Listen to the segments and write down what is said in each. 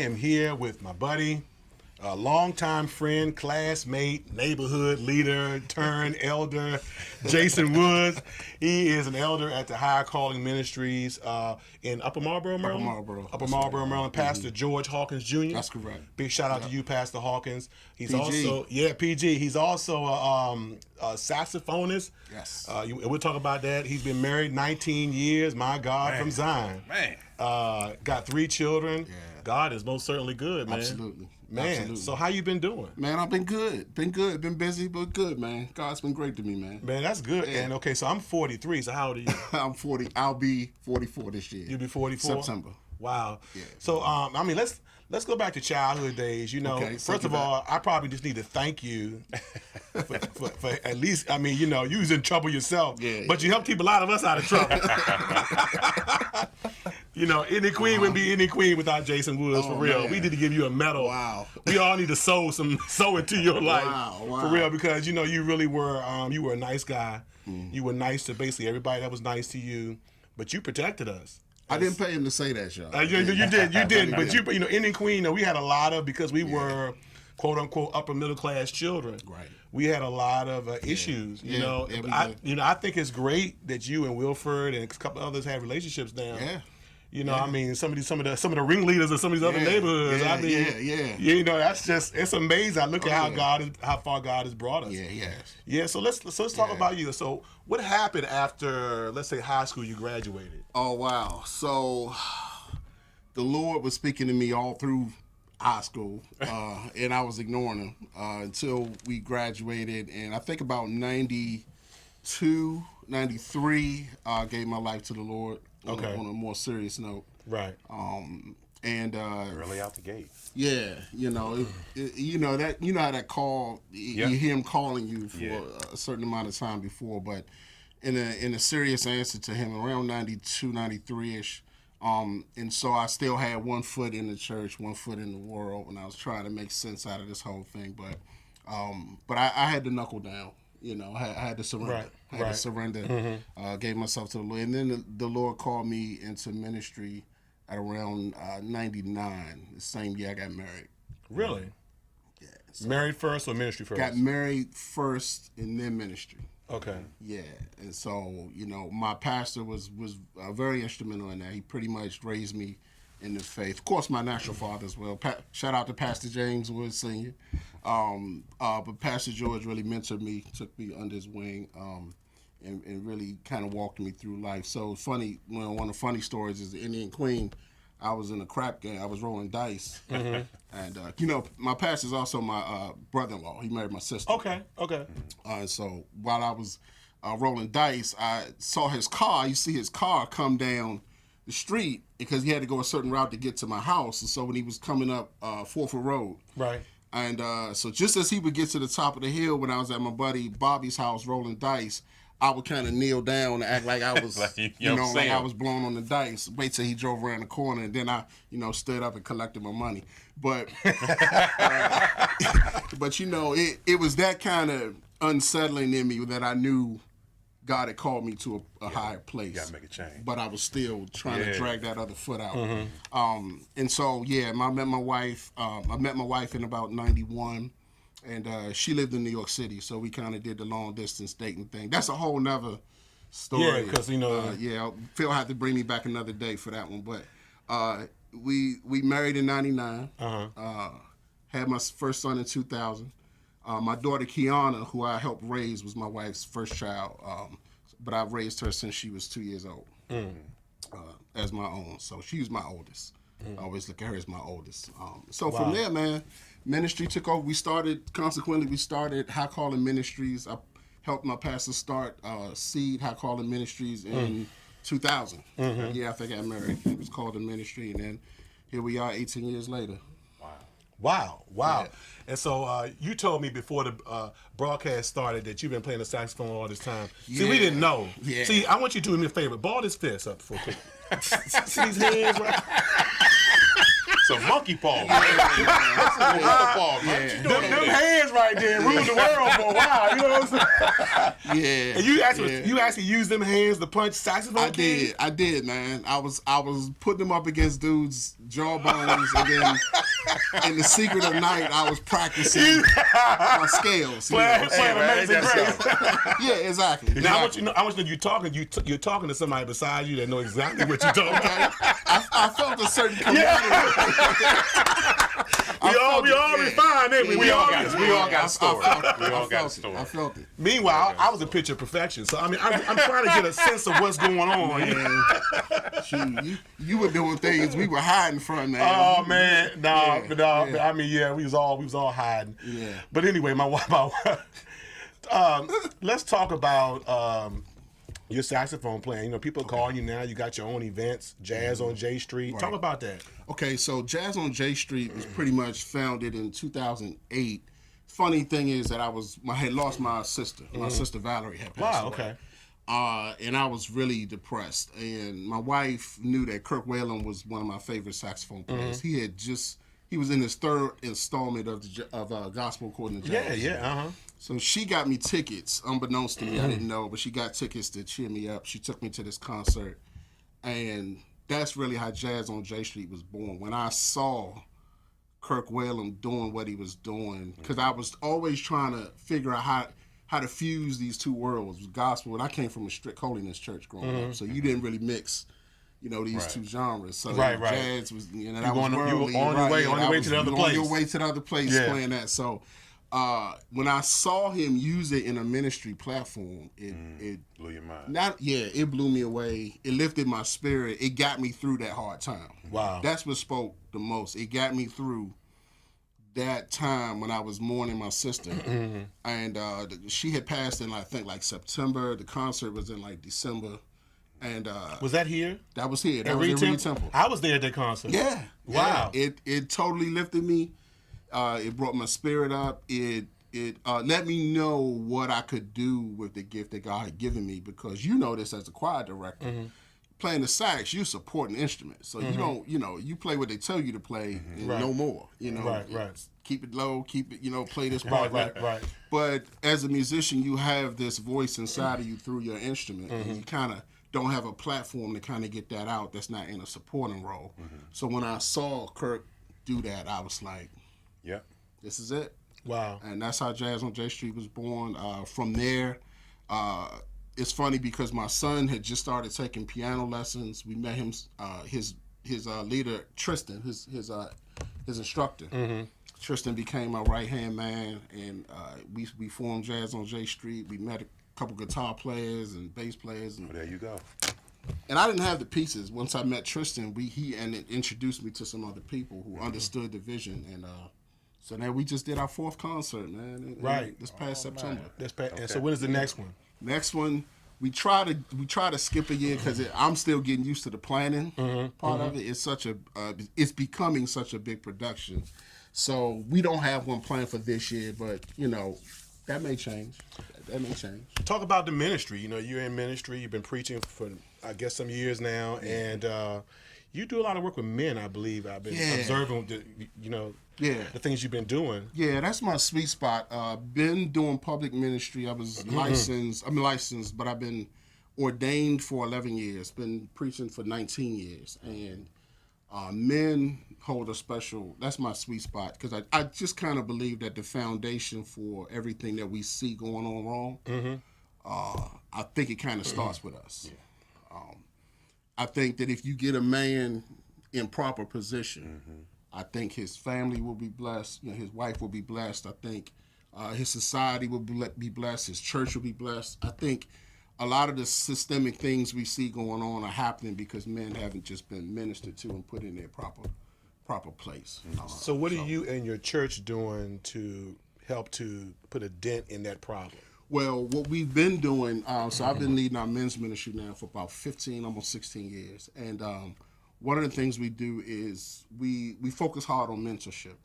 am here with my buddy, a longtime friend, classmate, neighborhood leader, turned elder, Jason Woods. He is an elder at the Higher Calling Ministries in Upper Marlboro, Maryland. Upper Marlboro, Maryland. Pastor George Hawkins Jr. That's correct. Big shout out to you, Pastor Hawkins. He's PG. also PG. He's also a saxophonist. Yes. We'll talk about that. He's been married 19 years. My God, from Zion. Man. Got 3 children. Yeah. God is most certainly good, man. Absolutely. Man, Absolutely. so how you been doing? Man, I've been good. Been busy, but good, man. God's been great to me, man. Man, that's good. Yeah. And okay, so I'm 43. So how old are you? I'm 40. I'll be 44 this year. You'll be 44? September. Wow. Yeah. So I mean, let's go back to childhood days. You know, Okay, first of all, I probably just need to thank you for at least. I mean, you know, you was in trouble yourself, but you helped keep a lot of us out of trouble. You know, any queen wouldn't be any queen without Jason Woods, for real. Man. We need to give you a medal. Wow. We all need to sow into your life, Wow. for real, because you know you really were you were a nice guy. You were nice to basically everybody that was nice to you, but you protected us. I didn't pay him to say that, y'all. You did, but you know, Indian Queen, you know, we had a lot of, because we were quote unquote upper middle class children. Right. We had a lot of issues. You know, I think it's great that you and Wilford and a couple others had relationships now. Yeah. You know, I mean, some of the ringleaders of some of these other neighborhoods. I mean, you know, that's just, it's amazing. I look at how far God has brought us. Yeah, he has. Yeah. So let's talk about you. So what happened after, let's say, high school? You graduated. Oh, wow. So the Lord was speaking to me all through high school, and I was ignoring him until we graduated. And I think about 92, 93, I gave my life to the Lord. On a more serious note. Right. And Early out the gate. yeah, you know, you know how that call, you hear him calling you for a certain amount of time before, but in a serious answer to him around 92, 93-ish. And so I still had one foot in the church, one foot in the world, when I was trying to make sense out of this whole thing. But I had to knuckle down. You know, I had to surrender. Right. I had to surrender. Gave myself to the Lord. And then the Lord called me into ministry at around 99, the same year I got married. Really? Yeah. So married first or ministry first? got married first and then ministry. Okay. Yeah. And so, you know, my pastor was very instrumental in that. He pretty much raised me in the faith. Of course, my natural father as well. Shout out to Pastor James Woods Sr. But Pastor George really mentored me, took me under his wing, and really kind of walked me through life. So funny, one of the funny stories is the Indian Queen. I was in a crap game. I was rolling dice. And, you know, my pastor's also my brother-in-law. He married my sister. Okay. So while I was rolling dice, I saw his car. You see his car come down the street because he had to go a certain route to get to my house. And so when he was coming up Forford Road. Right. And so just as he would get to the top of the hill when I was at my buddy Bobby's house rolling dice, I would kind of kneel down and act like I was, like like I was blowing on the dice. Wait till he drove around the corner, and then I, stood up and collected my money. But, but you know, it was that kind of unsettling in me that I knew God had called me to a higher place. You gotta make a change. But I was still trying to drag that other foot out. And so, I met my wife. I met my wife in about 91. And she lived in New York City, so we kind of did the long distance dating thing. That's a whole nother story. Yeah, because Phil had to bring me back another day for that one. But we married in 99. Had my first son in 2000. My daughter Kiana, who I helped raise, was my wife's first child. But I've raised her since she was 2 years old as my own. So she's my oldest. I always look at her as my oldest. So from there, man, ministry took over. We started High Calling Ministries. I helped my pastor start Seed High Calling Ministries in 2000. Yeah, after I got married. It was called the ministry, and then here we are 18 years later. Wow. Yeah. And so you told me before the broadcast started that you've been playing the saxophone all this time. See, we didn't know. Yeah. See, I want you to do me a favor. Ball his fist up for a quick. See these hands, right? Some monkey paw. That's a monkey paw, man. What you doing Them over there? hands right there ruled the world for a while. You know what I'm saying? Yeah. And you actually use them hands to punch saxophone keys? I did, man. I was putting them up against dudes' jawbones, and then in the secret of night, I was practicing my scales. Playing man, Amazing Grace. Yeah, exactly. Now, I want you to know you're talking to somebody beside you that know exactly what you're talking about. I felt a certain camaraderie. We all refined, ain't we? We all got a story. We all got a story. I felt it. Meanwhile, I was a picture of perfection. So, I mean, I'm trying to get a sense of what's going on. Man, you were doing things we were hiding from, man. Oh, man. I mean, we was all hiding. Yeah. But anyway, my wife, let's talk about your saxophone playing. You know, people call you now. You got your own events, Jazz on J Street. Right. Talk about that. Okay, so Jazz on J Street was pretty much founded in 2008. Funny thing is that I had lost my sister. My sister Valerie had passed away. Okay. And I was really depressed. And my wife knew that Kirk Whalen was one of my favorite saxophone players. He was in his third installment of Gospel According to Jazz. Yeah. So she got me tickets, unbeknownst to me, I didn't know, but she got tickets to cheer me up. She took me to this concert, and that's really how Jazz on J Street was born. When I saw Kirk Whalen doing what he was doing, because I was always trying to figure out how to fuse these two worlds, gospel, and I came from a strict holiness church growing up, so you didn't really mix, these two genres. So Jazz was, that was worldly. You were on your way to the other place. On your way to the other place playing that. So when I saw him use it in a ministry platform, it blew your mind. It blew me away. It lifted my spirit. It got me through that hard time. Wow. That's what spoke the most. It got me through that time when I was mourning my sister, and she had passed in I think September. The concert was in December, and Was that here? that was here. That was in Reed Temple. I was there at that concert. Yeah. Wow. Yeah. It totally lifted me. It brought my spirit up. It let me know what I could do with the gift that God had given me, because you know this as a choir director. Playing the sax, you support an instrument. So you don't, you play what they tell you to play and no more. Right. Keep it low, keep it, play this part. Right. But as a musician, you have this voice inside of you through your instrument, and you kind of don't have a platform to kind of get that out that's not in a supporting role. So when I saw Kirk do that, I was like, Yep. this is it. Wow. And that's how Jazz on J Street was born. From there, it's funny because my son had just started taking piano lessons. We met him, his leader, Tristan, his instructor. Tristan became my right-hand man, and we formed Jazz on J Street. We met a couple guitar players and bass players. And, There you go. and I didn't have the pieces. Once I met Tristan, he introduced me to some other people who understood the vision, and so now we just did our 4th concert, man. This past September. And so when is the next one? Next one, we try to skip a year because I'm still getting used to the planning part of it. It's it's becoming such a big production, so we don't have one planned for this year. But that may change. Talk about the ministry. You're in ministry. You've been preaching for I guess some years now, and you do a lot of work with men. I believe I've been observing the things you've been doing. Yeah, that's my sweet spot. Been doing public ministry. I was licensed. I'm licensed, but I've been ordained for 11 years. Been preaching for 19 years, and men hold a special. That's my sweet spot, because I just kind of believe that the foundation for everything that we see going on wrong. I think it kind of starts with us. I think that if you get a man in proper position, I think his family will be blessed. His wife will be blessed. I think his society will be blessed. His church will be blessed. I think a lot of the systemic things we see going on are happening because men haven't just been ministered to and put in their proper place. So what are you and your church doing to help to put a dent in that problem? Well, what we've been doing, so I've been leading our men's ministry now for about 15, almost 16 years. And one of the things we do is we focus hard on mentorship.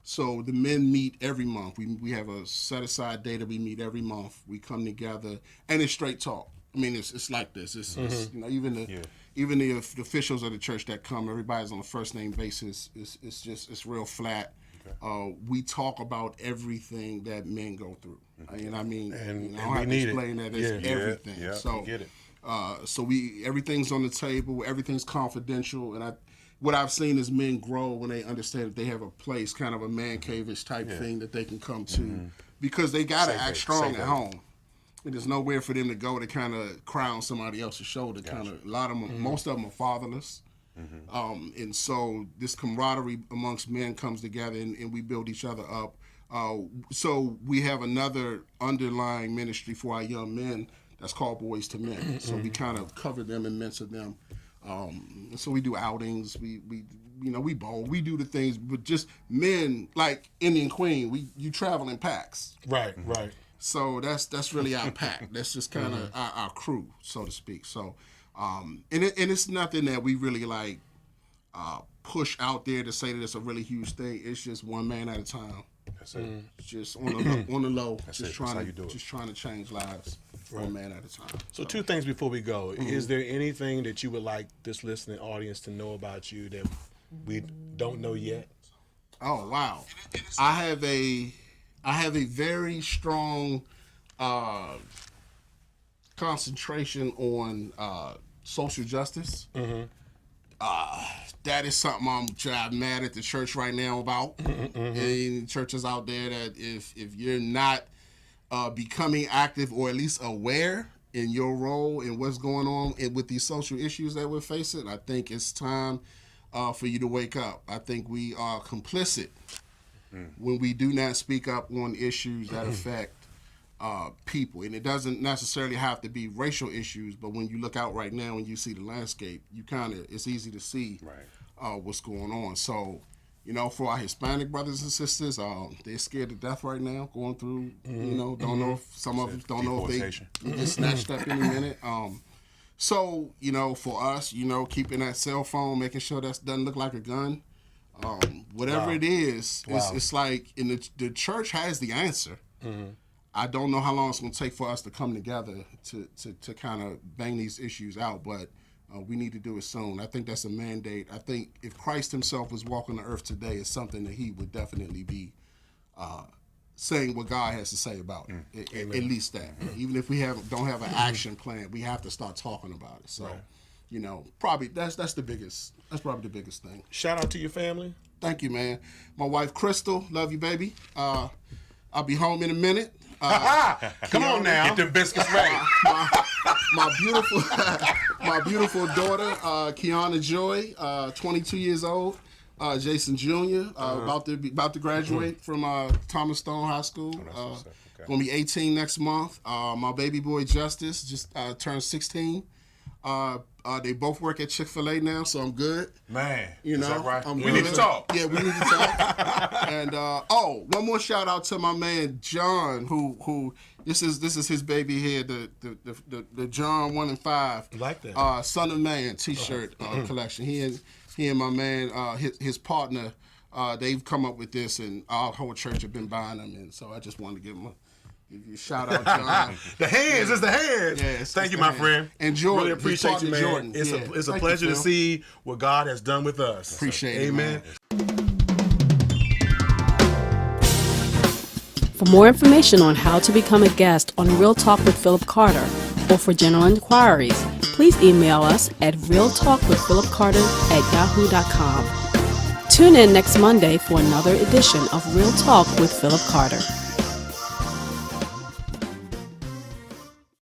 So the men meet every month. We have a set-aside day that we meet every month. We come together, and it's straight talk. I mean, it's like this. It's you know, even the officials of the church that come, everybody's on a first name basis. It's real flat. Okay. We talk about everything that men go through, and I mean, and I don't have to explain that it's everything. Yeah, so get it. So everything's on the table, everything's confidential, and what I've seen is men grow when they understand that they have a place, kind of a man cave-ish type thing that they can come to, because they gotta act strong at home. And there's nowhere for them to go to kind of cry on somebody else's shoulder. Kind of a lot of them, most of them are fatherless, and so this camaraderie amongst men comes together, and we build each other up. So we have another underlying ministry for our young men that's called Boys to Men. So we kind of cover them and mentor them. So we do outings. We bowl. We do the things, but just men like Indian Queen. You travel in packs. Right. So that's really our pack. That's just kind of our crew, so to speak. So, and it's nothing that we really like push out there to say that it's a really huge thing. It's just one man at a time. That's it. Just on the low. That's how you do it. Just trying to change lives one man at a time. So 2 things before we go. Is there anything that you would like this listening audience to know about you that we don't know yet? Oh wow, I have a very strong concentration on social justice. That is something I'm mad at the church right now about. And churches out there that if you're not becoming active or at least aware in your role and what's going on with these social issues that we're facing, I think it's time for you to wake up. I think we are complicit when we do not speak up on issues that affect people. And it doesn't necessarily have to be racial issues, but when you look out right now and you see the landscape, it's easy to see what's going on. So, for our Hispanic brothers and sisters, they're scared to death right now, going through, don't know if some of them don't know if they get snatched up any minute. So, for us, keeping that cell phone, making sure that doesn't look like a gun, whatever it is, it's like, and the church has the answer. I don't know how long it's going to take for us to come together to kind of bang these issues out, but we need to do it soon. I think that's a mandate. I think if Christ himself was walking the earth today, it's something that he would definitely be saying what God has to say about it. At least that. Even if we don't have an action plan, we have to start talking about it. So, probably that's the biggest. That's probably the biggest thing. Shout out to your family. Thank you, man. My wife Crystal, love you, baby. I'll be home in a minute. Come on now. Get them biscuits ready. My beautiful daughter, Kiana Joy, 22 years old. Jason Jr. About to graduate from Thomas Stone High School. Gonna be 18 next month. My baby boy Justice just turned 16. They both work at Chick-fil-A now, so I'm good. Man, is that right? I'm we good. need to talk. Yeah, we need to talk. And one more shout out to my man John, who this is his baby here, the John 1 and 5. I like that. Son of Man T-shirt collection. He and my man, his partner, they've come up with this, and our whole church have been buying them, and so I just wanted to give you a shout out, John. The hands is the hands. Yes, Thank you, my friend. And Jordan, really appreciate you, man. Jordan. It's a pleasure to see what God has done with us. Appreciate it. Amen. For more information on how to become a guest on Real Talk with Phillip Carter, or for general inquiries, please email us at realtalkwithphillipcarter@yahoo.com. Tune in next Monday for another edition of Real Talk with Phillip Carter.